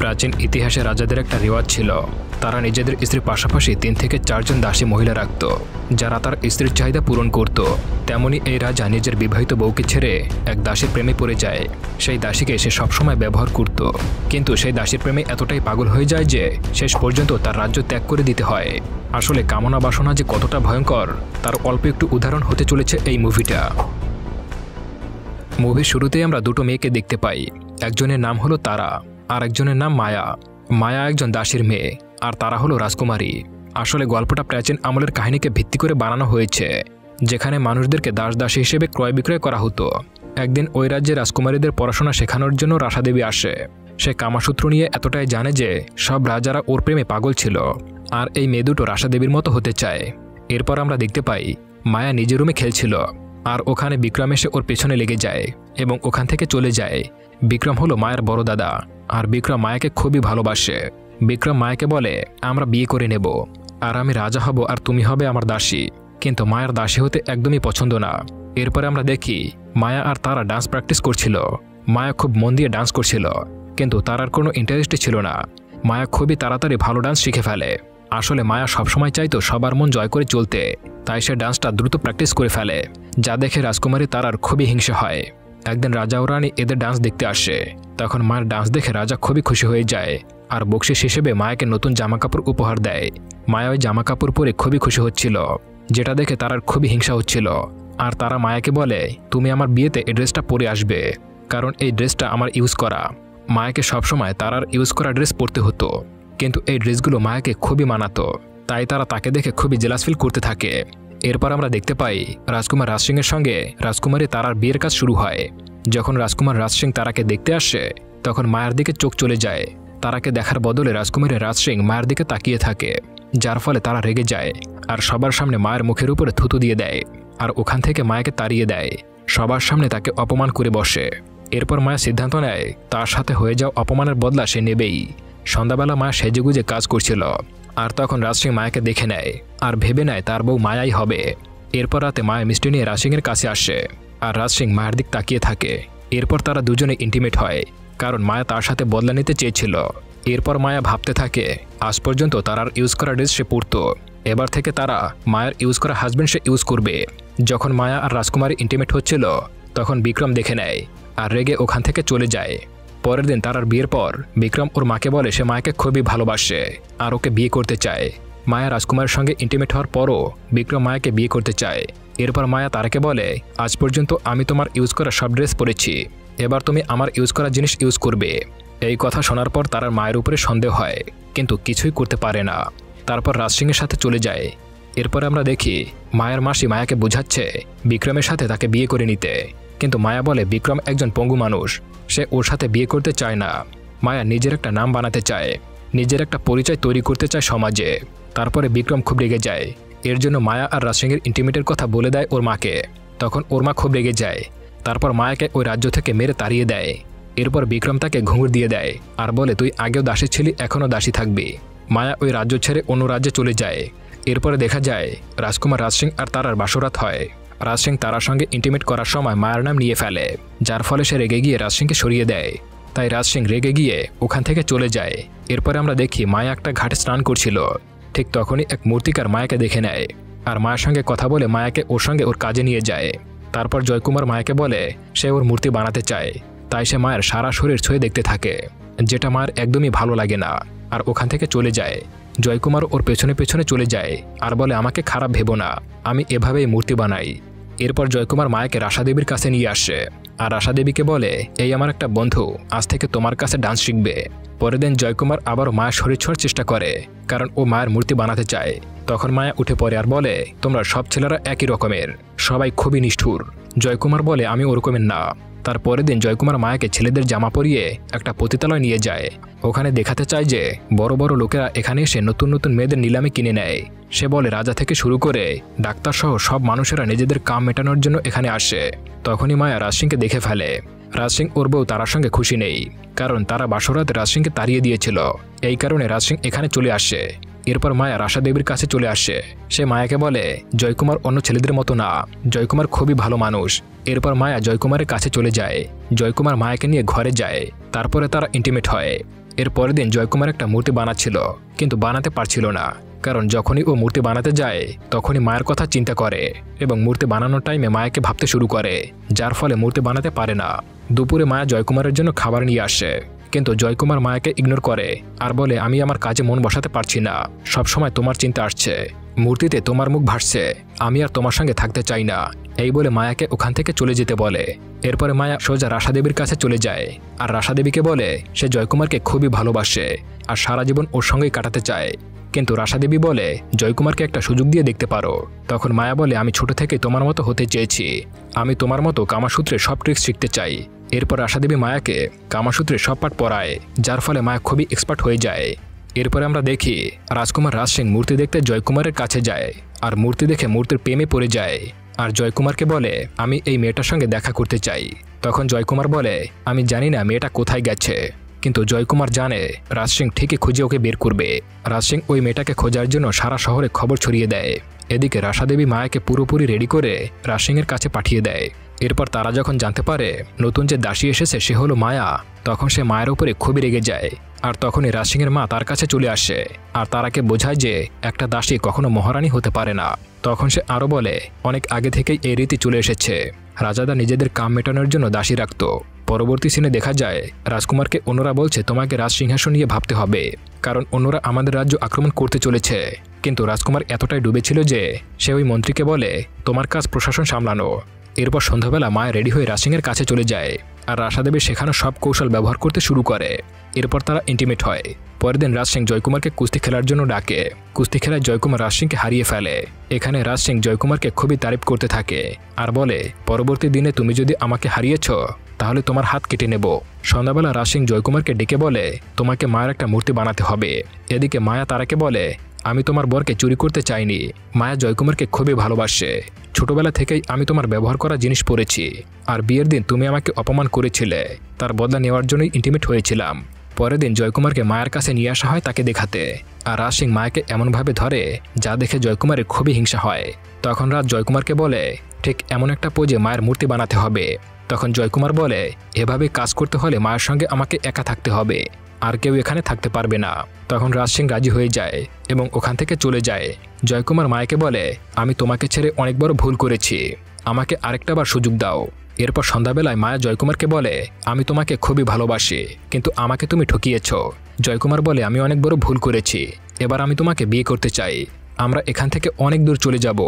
প্রাচীন ইতিহাসে রাজাদের একটা রেওয়াজ ছিল, তারা নিজেদের স্ত্রীর পাশাপাশি 3 থেকে 4 জন দাসী মহিলা রাখত, যারা তার স্ত্রীর চাহিদা পূরণ করত। তেমনি এই রাজা নিজের বিবাহিত বউকে ছেড়ে এক দাসীর প্রেমে পড়ে যায়। সেই দাসীকে সে সবসময় ব্যবহার করত, কিন্তু সেই দাসীর প্রেমে এতটাই পাগল হয়ে যায় যে শেষ পর্যন্ত তার রাজ্য ত্যাগ করে দিতে হয়। আসলে কামনা বাসনা যে কতটা ভয়ঙ্কর তার অল্প একটু উদাহরণ হতে চলেছে এই মুভিটা। মুভির শুরুতেই আমরা দুটো মেয়েকে দেখতে পাই। একজনের নাম হলো তারা, আর একজনের নাম মায়া। মায়া একজন দাসীর মেয়ে, আর তারা হলো রাজকুমারী। আসলে গল্পটা প্রাচীন আমলের কাহিনীকে ভিত্তি করে বানানো হয়েছে, যেখানে মানুষদেরকে দাস দাসী হিসেবে ক্রয় বিক্রয় করা হতো। একদিন ওই রাজ্যের রাজকুমারীদের পড়াশোনা শেখানোর জন্য রাসাদেবী আসে। সে কামাসূত্র নিয়ে এতটাই জানে যে সব রাজারা ওর প্রেমে পাগল ছিল, আর এই মেয়ে দুটো রাসাদেবীর মতো হতে চায়। এরপর আমরা দেখতে পাই মায়া নিজের রুমে খেলছিল, আর ওখানে বিক্রম এসে ওর পেছনে লেগে যায় এবং ওখান থেকে চলে যায়। বিক্রম হলো মায়ের বড় দাদা, আর বিক্রম মায়াকে খুবই ভালোবাসে। বিক্রম মায়াকে বলে, আমরা বিয়ে করে নেব, আর আমি রাজা হব আর তুমি হবে আমার দাসী। কিন্তু মায়ের দাসী হতে একদমই পছন্দ না। এরপরে আমরা দেখি মায়া আর তারা ডান্স প্র্যাকটিস করছিল। মায়া খুব মন দিয়ে ডান্স করছিল, কিন্তু তারার কোনো ইন্টারেস্টই ছিল না। মায়া খুবই তাড়াতাড়ি ভালো ডান্স শিখে ফেলে। আসলে মায়া সবসময় চাইতো সবার মন জয় করে চলতে, তাই সে ডান্সটা দ্রুত প্র্যাকটিস করে ফেলে, যা দেখে রাজকুমারী তারার খুবই হিংসা হয়। একদিন রাজা ও রানী এদের ডান্স দেখতে আসে। তখন মায়ের ডান্স দেখে রাজা খুবই খুশি হয়ে যায়, আর বকশিস হিসেবে মায়াকে নতুন জামাকাপড় উপহার দেয়। মায়া ওই জামাকাপড় পরে খুবই খুশি হচ্ছিল, যেটা দেখে তারার খুবই হিংসা হচ্ছিল। আর তারা মায়াকে বলে, তুমি আমার বিয়েতে এই ড্রেসটা পরে আসবে, কারণ এই ড্রেসটা আমার ইউজ করা। মায়াকে সবসময় তারার ইউজ করা ড্রেস পরতে হতো, কিন্তু এই ড্রেসগুলো মায়াকে খুবই মানাতো, তাই তারা তাকে দেখে খুবই জেলাস ফিল করতে থাকে। এরপর আমরা দেখতে পাই রাজকুমার রাজ সিংয়ের সঙ্গে রাজকুমারী তারার বিয়ের কাজ শুরু হয়। যখন রাজকুমার রাজ সিং তারাকে দেখতে আসে, তখন মায়ের দিকে চোখ চলে যায়। তারাকে দেখার বদলে রাজকুমারী রাজ সিং মায়ের দিকে তাকিয়ে থাকে, যার ফলে তারা রেগে যায় আর সবার সামনে মায়ের মুখের উপরে থুতু দিয়ে দেয়, আর ওখান থেকে মায়াকে তাড়িয়ে দেয়। সবার সামনে তাকে অপমান করে বসে। এরপর মায়া সিদ্ধান্ত নেয় তার সাথে হয়ে যাওয়া অপমানের বদলা সে নেবেই। সন্ধ্যাবেলা মায়া সেজেগুজে কাজ করছিল, আর তখন রাজ সিং মায়াকে দেখে নেয় আর ভেবে নেয় তার বউ মায়াই হবে। এরপর রাতে মায়া মিষ্টি নিয়ে রাজ সিংয়ের কাছে আসে, আর রাজ সিং মায়ের দিক তাকিয়ে থাকে। এরপর তারা দুজনে ইন্টিমেট হয়, কারণ মায়া তার সাথে বদলা নিতে চেয়েছিল। এরপর মায়া ভাবতে থাকে আজ পর্যন্ত তারার ইউজ করা ড্রেস সে পরতো, এবার থেকে তারা মায়ের ইউজ করা হাজব্যান্ড সে ইউজ করবে। যখন মায়া আর রাজকুমারী ইন্টিমেট হচ্ছিল, তখন বিক্রম দেখে নেয় আর রেগে ওখান থেকে চলে যায়। পরের দিন তারার বিয়ের পর বিক্রম ওর মাকে বলে সে মায়াকে খুবই ভালোবাসে আর ওকে বিয়ে করতে চায়। মায়া রাজকুমারের সঙ্গে ইন্টিমেট হওয়ার পরও বিক্রম মায়াকে বিয়ে করতে চায়। এরপর মায়া তারাকে বলে, আজ পর্যন্ত আমি তোমার ইউজ করা সব ড্রেস পরেছি, এবার তুমি আমার ইউজ করা জিনিস ইউজ করবে। এই কথা শোনার পর তারার মায়ের উপরে সন্দেহ হয়, কিন্তু কিছুই করতে পারে না। তারপর রাজ সিংয়ের সাথে চলে যায়। এরপর আমরা দেখি মায়ের মাসি মায়াকে বোঝাচ্ছে বিক্রমের সাথে তাকে বিয়ে করে নিতে, কিন্তু মায়া বলে বিক্রম একজন পঙ্গু মানুষ, সে ওর সাথে বিয়ে করতে চায় না। মায়া নিজের একটা নাম বানাতে চায়, নিজের একটা পরিচয় তৈরি করতে চায় সমাজে। তারপরে বিক্রম খুব রেগে যায়। এর জন্য মায়া আর রাজ সিংয়ের ইন্টিমেটের কথা বলে দেয় ওর মাকে। তখন ওর মা খুব রেগে যায়। তারপর মায়াকে ওই রাজ্য থেকে মেরে তাড়িয়ে দেয়। এরপর বিক্রম তাকে ঘুঙুর দিয়ে দেয় আর বলে, তুই আগেও দাসী ছিলি, এখনও দাসী থাকবি। মায়া ওই রাজ্য ছেড়ে অন্য রাজ্যে চলে যায়। এরপরে দেখা যায় রাজকুমার রাজ সিং আর তারার বাসরাত হয়। রাজ সিং তারার সঙ্গে ইন্টিমেট করার সময় মায়ের নাম নিয়ে ফেলে, যার ফলে সে রেগে গিয়ে রাজ সিংকে সরিয়ে দেয়। তাই রাজ সিং রেগে গিয়ে ওখান থেকে চলে যায়। এরপরে আমরা দেখি মায়া একটা ঘাটে স্নান করছিল। ঠিক তখনই এক মূর্তিকার মায়াকে দেখে নেয় আর মায়ের সঙ্গে কথা বলে মায়াকে ওর সঙ্গে ওর কাজে নিয়ে যায়। তারপর জয়কুমার মায়াকে বলে সে ওর মূর্তি বানাতে চায়, তাই সে মায়ের সারা শরীর ছুঁয়ে দেখতে থাকে, যেটা মায়ের একদমই ভালো লাগে না, আর ওখান থেকে চলে যায়। জয়কুমার ওর পেছনে পেছনে চলে যায় আর বলে, আমাকে খারাপ ভেবো না, আমি এভাবেই মূর্তি বানাই। এরপর জয়কুমার মায়াকে রাসাদেবীর কাছে নিয়ে আসে আর রাসাদেবীকে বলে, এই আমার একটা বন্ধু, আজ থেকে তোমার কাছে ডান্স শিখবে। পরের দিন জয়কুমার আবারও মায়ের শরীর ছোঁয়ার চেষ্টা করে, কারণ ও মায়ের মূর্তি বানাতে চায়। তখন মায়া উঠে পড়ে আর বলে, তোমরা সব ছেলেরা একই রকমের, সবাই খুবই নিষ্ঠুর। জয়কুমার বলে, আমি ওরকমের না। তার পরের দিন জয়কুমার মায়াকে ছেলেদের জামা পরিয়ে একটা পতিতালয় নিয়ে যায়। ওখানে দেখাতে চায় যে বড় বড় লোকেরা এখানে এসে নতুন নতুন মেয়েদের নিলামে কিনে নেয়। সে বলে রাজা থেকে শুরু করে ডাক্তার সহ সব মানুষেরা নিজেদের কাম মেটানোর জন্য এখানে আসে। তখনই মায়া রাজ সিংকে দেখে ফেলে। রাজ সিং ওর বউ তারার সঙ্গে খুশি নেই, কারণ তারা বাসরাতে রাজ সিংকে তাড়িয়ে দিয়েছিল। এই কারণে রাজ সিং এখানে চলে আসে। এরপর মায়া রাসাদেবীর কাছে চলে আসে। সে মায়াকে বলে, জয়কুমার অন্য ছেলেদের মতো না, জয়কুমার খুবই ভালো মানুষ। এরপর মায়া জয়কুমারের কাছে চলে যায়। জয়কুমার মায়াকে নিয়ে ঘরে যায়। তারপরে তারা ইন্টিমেট হয়। এর পরের দিন জয়কুমার একটা মূর্তি বানাচ্ছিল, কিন্তু বানাতে পারছিল না, কারণ যখনই ও মূর্তি বানাতে যায় তখনই মায়ের কথা চিন্তা করে এবং মূর্তি বানানোর টাইমে মায়াকে ভাবতে শুরু করে, যার ফলে মূর্তি বানাতে পারে না। দুপুরে মায়া জয়কুমারের জন্য খাবার নিয়ে আসে, কিন্তু জয়কুমার মায়াকে ইগনোর করে আর বলে, আমি আমার কাজে মন বসাতে পারছি না, সবসময় তোমার চিন্তা আসছে, মূর্তিতে তোমার মুখ ভাসছে, আমি আর তোমার সঙ্গে থাকতে চাই না। এই বলে মায়াকে ওখান থেকে চলে যেতে বলে। এরপরে মায়া সোজা রাসাদেবীর কাছে চলে যায় আর রাসাদেবীকে বলে সে জয়কুমারকে খুবই ভালোবাসে আর সারা জীবন ওর সঙ্গেই কাটাতে চায়। কিন্তু রাসাদেবী বলে, জয়কুমারকে একটা সুযোগ দিয়ে দেখতে পারো। তখন মায়া বলে, আমি ছোট থেকে তোমার মতো হতে চেয়েছি, আমি তোমার মতো কামাসূত্রে সব ট্রিক্স শিখতে চাই। এরপর রাসাদেবী মায়াকে কামাসূত্রে সব পাঠ পড়ায়, যার ফলে মায়া খুবই এক্সপার্ট হয়ে যায়। এরপরে আমরা দেখি রাজকুমার রাজ সিং মূর্তি দেখতে জয়কুমারের কাছে যায় আর মূর্তি দেখে মূর্তির প্রেমে পড়ে যায় আর জয়কুমারকে বলে, আমি এই মেয়েটার সঙ্গে দেখা করতে চাই। তখন জয়কুমার বলে, আমি জানি না মেয়েটা কোথায় গেছে, কিন্তু জয়কুমার জানে রাজ সিং ঠিকই খুঁজে ওকে বের করবে। রাজ সিং ওই মেয়েটাকে খোঁজার জন্য সারা শহরে খবর ছড়িয়ে দেয়। এদিকে রাসাদেবী মায়াকে পুরোপুরি রেডি করে রাজ সিংয়ের কাছে পাঠিয়ে দেয়। এরপর তারা যখন জানতে পারে নতুন যে দাসী এসেছে সে হলো মায়া, তখন সে মায়ের উপরে খুবই রেগে যায়। আর তখনই রাজ সিংয়ের মা তার কাছে চলে আসে আর তারাকে বোঝায় যে একটা দাসী কখনো মহারানী হতে পারে না। তখন সে আরও বলে, অনেক আগে থেকেই এই রীতি চলে এসেছে, রাজাদা নিজেদের কাম মেটানোর জন্য দাসী রাখত। পরবর্তী সিনে দেখা যায় রাজকুমারকে অন্যরা বলছে, তোমাকে রাজ সিংহাসন নিয়ে ভাবতে হবে, কারণ অন্যরা আমাদের রাজ্য আক্রমণ করতে চলেছে। কিন্তু রাজকুমার এতটাই ডুবেছিল যে সে ওই মন্ত্রীকে বলে, তোমার কাজ প্রশাসন সামলানো। এরপর সন্ধ্যাবেলা মায়া রেডি হয়ে রাজ সিংয়ের কাছে চলে যায় আর রাসাদেবী সেখানে সব কৌশল ব্যবহার করতে শুরু করে। এরপর তারা ইন্টিমেট হয়। পরের দিন রাজ সিং জয়কুমারকে কুস্তি খেলার জন্য ডাকে। কুস্তি খেলায় জয়কুমার রাজ সিংকে হারিয়ে ফেলে। এখানে রাজ সিং জয়কুমারকে খুবই তারিফ করতে থাকে আর বলে, পরবর্তী দিনে তুমি যদি আমাকে হারিয়েছ তাহলে তোমার হাত কেটে নেব। সন্ধ্যাবেলা রাজ সিং জয়কুমারকে ডেকে বলে, তোমাকে মায়ের একটা মূর্তি বানাতে হবে। এদিকে মায়া তারাকে বলে, আমি তোমার বরকে চুরি করতে চাইনি, মায়া জয়কুমারকে খুবই ভালোবাসে, ছোটবেলা থেকেই আমি তোমার ব্যবহার করা জিনিস পড়েছি, আর বিয়ের দিন তুমি আমাকে অপমান করেছিলে, তার বদলা নেওয়ার জন্যই ইন্টিমেট হয়েছিলাম। পরের দিন জয়কুমারকে মায়ের কাছে নিয়ে আসা হয় তাকে দেখাতে, আর রাজ সিং মায়াকে এমনভাবে ধরে যা দেখে জয়কুমারের খুবই হিংসা হয়। তখন রাজ জয়কুমারকে বলে, ঠিক এমন একটা পোজে মায়ের মূর্তি বানাতে হবে। তখন জয়কুমার বলে, এভাবে কাজ করতে হলে মায়ের সঙ্গে আমাকে একা থাকতে হবে, আর কেউ এখানে থাকতে পারবে না। তখন রাজ সিং রাজি হয়ে যায় এবং ওখান থেকে চলে যায়। জয়কুমার মায়াকে বলে, আমি তোমাকে ছেড়ে অনেক বড় ভুল করেছি, আমাকে আরেকটা বার সুযোগ দাও। এরপর সন্ধ্যাবেলায় মায়া জয়কুমারকে বলে, আমি তোমাকে খুবই ভালোবাসি, কিন্তু আমাকে তুমি ঠকিয়েছ। জয়কুমার বলে, আমি অনেক বড় ভুল করেছি, এবার আমি তোমাকে বিয়ে করতে চাই, আমরা এখান থেকে অনেক দূর চলে যাব।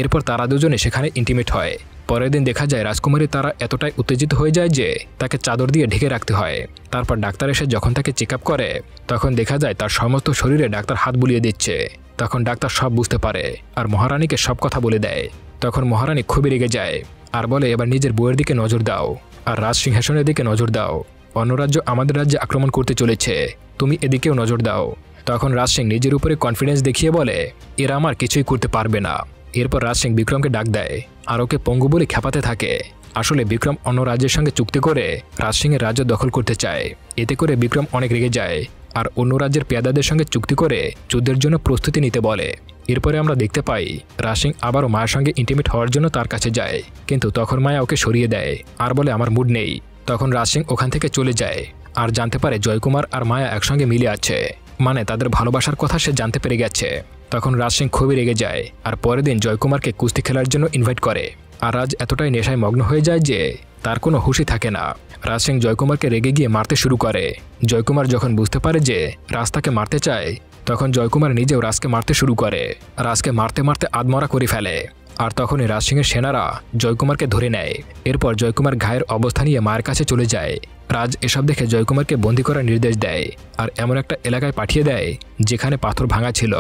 এরপর তারা দুজনে সেখানে ইন্টিমেট হয়। পরের দিন দেখা যায় রাজকুমারী তারা এতটাই উত্তেজিত হয়ে যায় যে তাকে চাদর দিয়ে ঢেকে রাখতে হয়। তারপর ডাক্তার এসে যখন তাকে চেক আপ করে তখন দেখা যায় তার সমস্ত শরীরে ডাক্তার হাত বুলিয়ে দিচ্ছে। তখন ডাক্তার সব বুঝতে পারে আর মহারানীকে সব কথা বলে দেয়। তখন মহারানী খুবই রেগে যায় আর বলে, এবার নিজের বউয়ের দিকে নজর দাও আর রাজ সিংহাসনের দিকে নজর দাও, অন্য রাজ্য আমাদের রাজ্যে আক্রমণ করতে চলেছে, তুমি এদিকেও নজর দাও। তখন রাজ সিং নিজের উপরে কনফিডেন্স দেখিয়ে বলে, এরা আমার কিছুই করতে পারবে না। এরপর রাজ সিং বিক্রমকে ডাক দেয় আর ওকে পঙ্গু বলে খেপাতে থাকে। আসলে বিক্রম অন্য রাজ্যের সঙ্গে চুক্তি করে রাজ সিংয়ের রাজ্য দখল করতে চায়। এতে করে বিক্রম অনেক রেগে যায় আর অন্য রাজ্যের পেয়াদাদের সঙ্গে চুক্তি করে যুদ্ধের জন্য প্রস্তুতি নিতে বলে। এরপরে আমরা দেখতে পাই রাজ সিং আবারও মায়ের সঙ্গে ইন্টিমেট হওয়ার জন্য তার কাছে যায়, কিন্তু তখন মায়া ওকে সরিয়ে দেয় আর বলে, আমার মুড নেই। তখন রাজ সিং ওখান থেকে চলে যায় আর জানতে পারে জয়কুমার আর মায়া একসঙ্গে মিলে আছে, মানে তাদের ভালোবাসার কথা সে জানতে পেরে গেছে। তখন রাজ সিং খুবই রেগে যায় আর পরের দিন জয়কুমারকে কুস্তি খেলার জন্য ইনভাইট করে। আর রাজ এতটাই নেশায় মগ্ন হয়ে যায় যে তার কোনো হুঁশই থাকে না। রাজ সিং জয়কুমারকে রেগে গিয়ে মারতে শুরু করে। জয়কুমার যখন বুঝতে পারে যে রাজ তাকে মারতে চায় তখন জয়কুমার নিজেও রাজকে মারতে শুরু করে। রাজকে মারতে মারতে আধমরা করে ফেলে আর তখনই রাজ সিংয়ের সেনারা জয়কুমারকে ধরে নেয়। এরপর জয়কুমার ঘায়ের অবস্থা নিয়ে মায়ের কাছে চলে যায়। রাজ এসব দেখে জয়কুমারকে বন্দী করার নির্দেশ দেয় আর এমন একটা এলাকায় পাঠিয়ে দেয় যেখানে পাথর ভাঙা ছিল।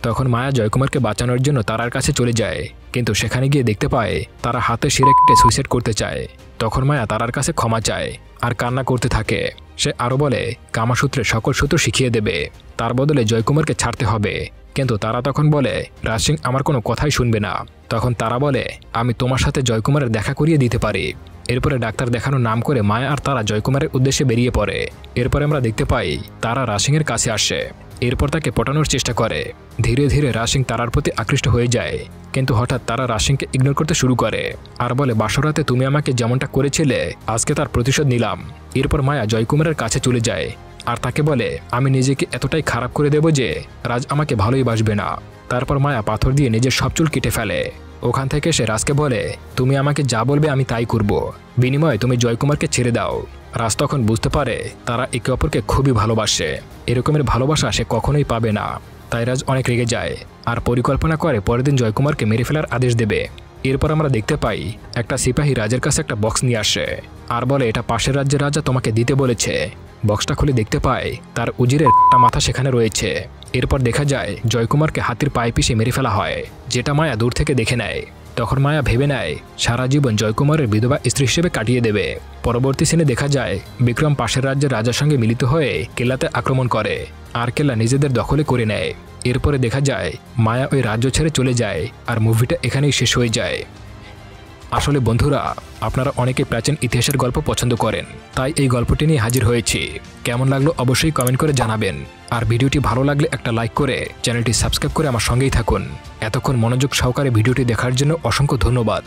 তখন মায়া জয়কুমারকে বাঁচানোর জন্য তারার কাছে চলে যায়, কিন্তু সেখানে গিয়ে দেখতে পায় তারা হাতে শিরে কেটে সুইসাইড করতে চায়। তখন মায়া তারার কাছে ক্ষমা চায় আর কান্না করতে থাকে। সে আরও বলে কামাসূত্রে সকল সূত্র শিখিয়ে দেবে, তার বদলে জয়কুমারকে ছাড়তে হবে। কিন্তু তারা তখন বলে রাজ সিং আমার কোনো কথাই শুনবে না। তখন তারা বলে আমি তোমার সাথে জয়কুমারের দেখা করিয়ে দিতে পারি। এরপরে ডাক্তার দেখানোর নাম করে মায়া আর তারা জয়কুমারের উদ্দেশ্যে বেরিয়ে পড়ে। এরপরে আমরা দেখতে পাই তারা রাজ সিংয়ের কাছে আসে। এরপর তাকে পটানোর চেষ্টা করে। ধীরে ধীরে রাজ সিং তারার প্রতি আকৃষ্ট হয়ে যায়, কিন্তু হঠাৎ তারা রাজ সিংকে ইগনোর করতে শুরু করে আর বলে বাসরাতে তুমি আমাকে যেমনটা করেছিলে আজকে তার প্রতিশোধ নিলাম। এরপর মায়া জয়কুমারের কাছে চলে যায় আর তাকে বলে আমি নিজেকে এতটাই খারাপ করে দেব যে রাজ আমাকে ভালোই বাসবে না। তারপর মায়া পাথর দিয়ে নিজের সব চুল কেটে ফেলে। ওখান থেকে সে রাজকে বলে তুমি আমাকে যা বলবে আমি তাই করব, বিনিময়ে তুমি জয়কুমারকে ছেড়ে দাও। রাজ তখন বুঝতে পারে তারা একে অপরকে খুবই ভালোবাসে, এরকমের ভালোবাসা সে কখনোই পাবে না। তাই রাজ অনেক রেগে যায় আর পরিকল্পনা করে পরের দিন জয়কুমারকে মেরে ফেলার আদেশ দেবে। এরপর আমরা দেখতে পাই একটা সিপাহী রাজের কাছে একটা বক্স নিয়ে আসে আর বলে এটা পাশের রাজ্যের রাজা তোমাকে দিতে বলেছে। বক্সটা খুলে দেখতে পায় তার উজিরের একটা মাথা সেখানে রয়েছে। এরপর দেখা যায় জয়কুমারকে হাতির পায়ে পিষে মেরে ফেলা হয়, যেটা মায়া দূর থেকে দেখে নেয়। তখন মায়া ভেবে নেয় সারা জীবন জয়কুমারের বিধবা স্ত্রী হিসেবে কাটিয়ে দেবে। পরবর্তী সিনে দেখা যায় বিক্রম পাশের রাজ্যের রাজার সঙ্গে মিলিত হয়ে কেল্লাতে আক্রমণ করে আর কেল্লা নিজেদের দখলে করে নেয়। এরপরে দেখা যায় মায়া ওই রাজ্য ছেড়ে চলে যায় আর মুভিটা এখানেই শেষ হয়ে যায়। আসলে বন্ধুরা, আপনারা অনেকে প্রাচীন ইতিহাসের গল্প পছন্দ করেন, তাই এই গল্পটি নিয়ে হাজির হয়েছি। কেমন লাগলো অবশ্যই কমেন্ট করে জানাবেন। আর ভিডিওটি ভালো লাগলে একটা লাইক করে চ্যানেলটি সাবস্ক্রাইব করে আমার সঙ্গেই থাকুন। এতক্ষণ মনোযোগ সহকারে ভিডিওটি দেখার জন্য অসংখ্য ধন্যবাদ।